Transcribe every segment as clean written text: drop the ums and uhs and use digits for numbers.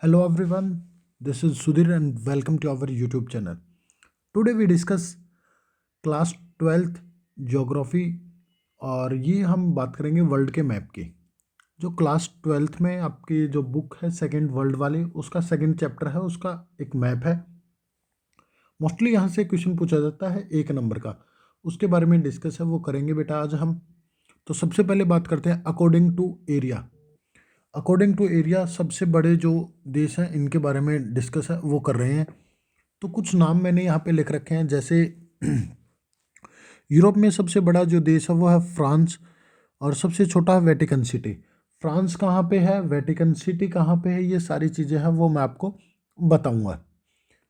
Hello everyone, this is Sudhir and welcome to our YouTube channel. Today we discuss class 12th geography और ये हम बात करेंगे world के मैप की। जो क्लास 12th में आपकी जो बुक है सेकंड वर्ल्ड वाली, उसका सेकंड चैप्टर है, उसका एक मैप है। मोस्टली यहाँ से क्वेश्चन पूछा जाता है 1 नंबर का, उसके बारे में डिस्कस है, वो करेंगे बेटा आज हम। तो सबसे पहले बात करते हैं according to area. According to area सबसे बड़े जो देश हैं इनके बारे में डिस्कस है वो कर रहे हैं। तो कुछ नाम मैंने यहाँ पे लिख रखे हैं, जैसे यूरोप में सबसे बड़ा जो देश है वो है फ्रांस और सबसे छोटा है वेटिकन सिटी। फ्रांस कहाँ पे है, वेटिकन सिटी कहाँ पे है, ये सारी चीज़ें हैं वो मैं आपको बताऊंगा।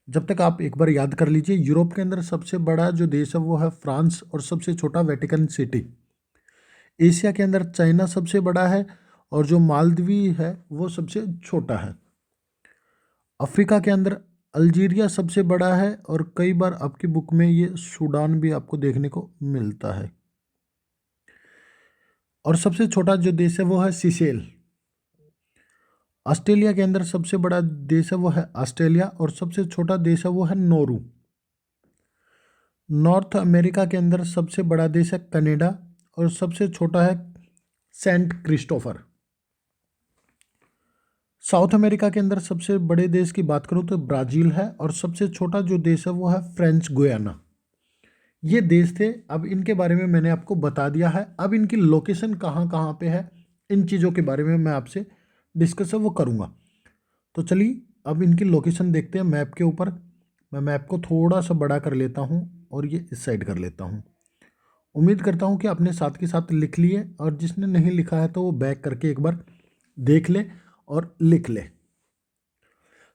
जब तक आप एक बार याद कर लीजिए, यूरोप के अंदर सबसे बड़ा जो देश है वो है फ्रांस और सबसे छोटा वेटिकन सिटी। एशिया के अंदर चाइना सबसे बड़ा है और जो मालदीव है वो सबसे छोटा है। अफ्रीका के अंदर अल्जीरिया सबसे बड़ा है और कई बार आपकी बुक में ये सूडान भी आपको देखने को मिलता है। और सबसे छोटा जो देश है वो है सीशेल। ऑस्ट्रेलिया के अंदर सबसे बड़ा देश है वो है ऑस्ट्रेलिया और सबसे छोटा देश है वो है नोरू। नॉर्थ अमेरिका के अंदर सबसे बड़ा देश है कनाडा और सबसे छोटा है सेंट क्रिस्टोफर। साउथ अमेरिका के अंदर सबसे बड़े देश की बात करूँ तो ब्राज़ील है और सबसे छोटा जो देश है वो है फ्रेंच गुयाना। ये देश थे, अब इनके बारे में मैंने आपको बता दिया है। अब इनकी लोकेशन कहाँ कहाँ पे है, इन चीज़ों के बारे में मैं आपसे डिस्कस है वो करूँगा। तो चलिए अब इनकी लोकेशन देखते हैं मैप के ऊपर। मैं मैप को थोड़ा सा बड़ा कर लेता हूँ और ये इस साइड कर लेता हूँ। उम्मीद करता हूँ कि आपने साथ के साथ लिख लिए, और जिसने नहीं लिखा है तो वो बैक करके एक बार देख ले और लिख ले।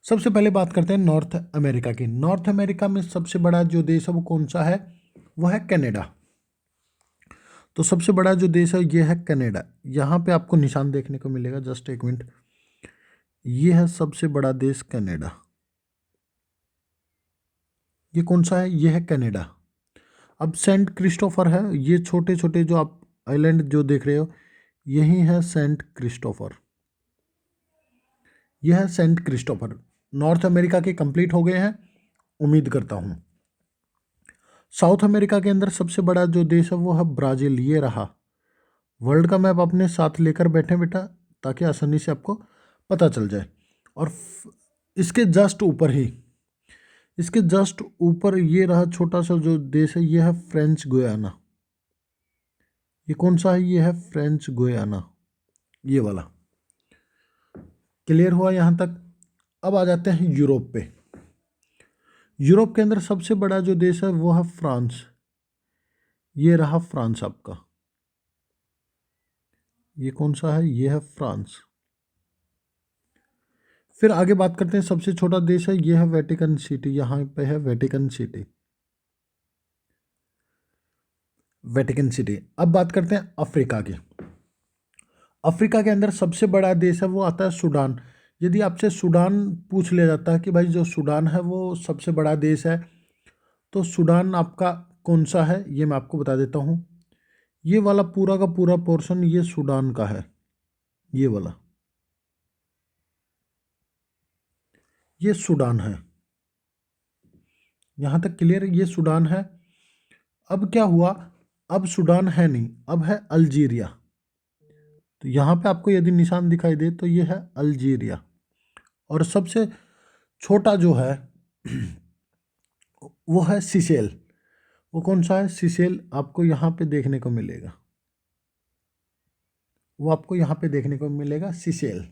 सबसे पहले बात करते हैं नॉर्थ अमेरिका की। नॉर्थ अमेरिका में सबसे बड़ा जो देश है वो कौन सा है, वो है कनाडा। तो सबसे बड़ा जो देश है ये है कनाडा। यहाँ पे आपको निशान देखने को मिलेगा, जस्ट एक मिनट, ये है सबसे बड़ा देश कनाडा। ये कौन सा है, ये है कनाडा। अब सेंट क्रिस्टोफर है, ये छोटे छोटे जो आप आइलैंड जो देख रहे हो यही है सेंट क्रिस्टोफर। यह है सेंट क्रिस्टोफर। नॉर्थ अमेरिका के कंप्लीट हो गए हैं, उम्मीद करता हूँ। साउथ अमेरिका के अंदर सबसे बड़ा जो देश है वो है ब्राज़ील। ये रहा। वर्ल्ड का मैप अपने साथ लेकर बैठे बेटा, ताकि आसानी से आपको पता चल जाए। और इसके जस्ट ऊपर ही, इसके जस्ट ऊपर ये रहा छोटा सा जो देश है, ये है फ्रेंच गुयाना। ये कौन सा है, ये है फ्रेंच गुयाना, ये वाला। क्लियर हुआ यहाँ तक। अब आ जाते हैं यूरोप पे। यूरोप के अंदर सबसे बड़ा जो देश है वो है फ्रांस। ये रहा फ्रांस आपका। ये कौन सा है, ये है फ्रांस। फिर आगे बात करते हैं, सबसे छोटा देश है ये है वेटिकन सिटी। यहाँ पे है वेटिकन सिटी, वेटिकन सिटी। अब बात करते हैं अफ्रीका की। अफ्रीका के अंदर सबसे बड़ा देश है वो आता है सूडान। यदि आपसे सूडान पूछ लिया जाता है कि भाई जो सूडान है वो सबसे बड़ा देश है, तो सूडान आपका कौन सा है ये मैं आपको बता देता हूँ। ये वाला पूरा का पूरा पोर्शन ये सूडान का है, ये वाला, ये सूडान है। यहाँ तक क्लियर, ये सूडान है। अब क्या हुआ, अब सूडान है नहीं, अब है अल्जीरिया। तो यहाँ पे आपको यदि निशान दिखाई दे तो ये है अल्जीरिया। और सबसे छोटा जो है वो है सिसेल। वो कौन सा है, सिसेल आपको यहाँ पे देखने को मिलेगा, वो आपको यहाँ पे देखने को मिलेगा सिसेल।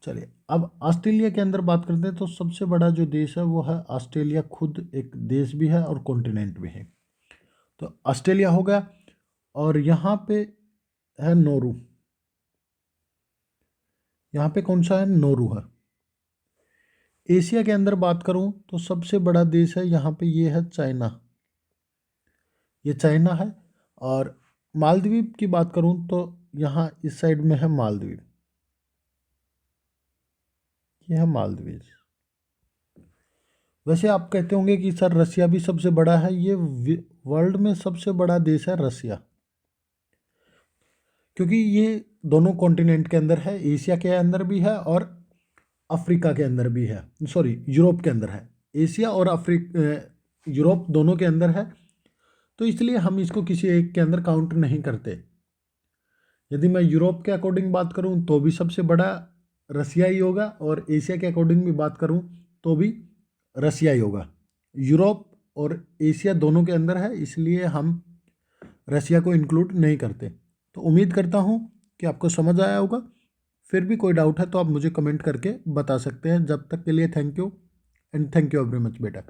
चलिए अब ऑस्ट्रेलिया के अंदर बात करते हैं। तो सबसे बड़ा जो देश है वो है ऑस्ट्रेलिया, खुद एक देश भी है और कॉन्टिनेंट भी है। तो ऑस्ट्रेलिया हो गया। और यहाँ पे है नोरू। यहाँ पे कौन सा है, नोरू है। एशिया के अंदर बात करूँ तो सबसे बड़ा देश है यहाँ पे, ये है चाइना। ये चाइना है। और मालदीव की बात करूँ तो यहाँ इस साइड में है मालदीव, ये है मालदीव। वैसे आप कहते होंगे कि सर रसिया भी सबसे बड़ा है। ये वर्ल्ड में सबसे बड़ा देश है रसिया, क्योंकि ये दोनों कॉन्टिनेंट के अंदर है, एशिया के अंदर भी है और अफ्रीका के अंदर भी है, सॉरी यूरोप के अंदर है। एशिया और यूरोप दोनों के अंदर है, तो इसलिए हम इसको किसी एक के अंदर काउंट नहीं करते। यदि मैं यूरोप के अकॉर्डिंग बात करूं तो भी सबसे बड़ा रसिया ही होगा, और एशिया के अकॉर्डिंग भी बात करूं तो भी रसिया ही होगा। यूरोप और एशिया दोनों के अंदर है, इसलिए हम रसिया को इंक्लूड नहीं करते। तो उम्मीद करता हूं कि आपको समझ आया होगा। फिर भी कोई डाउट है तो आप मुझे कमेंट करके बता सकते हैं। जब तक के लिए thank you and thank you very much बेटा।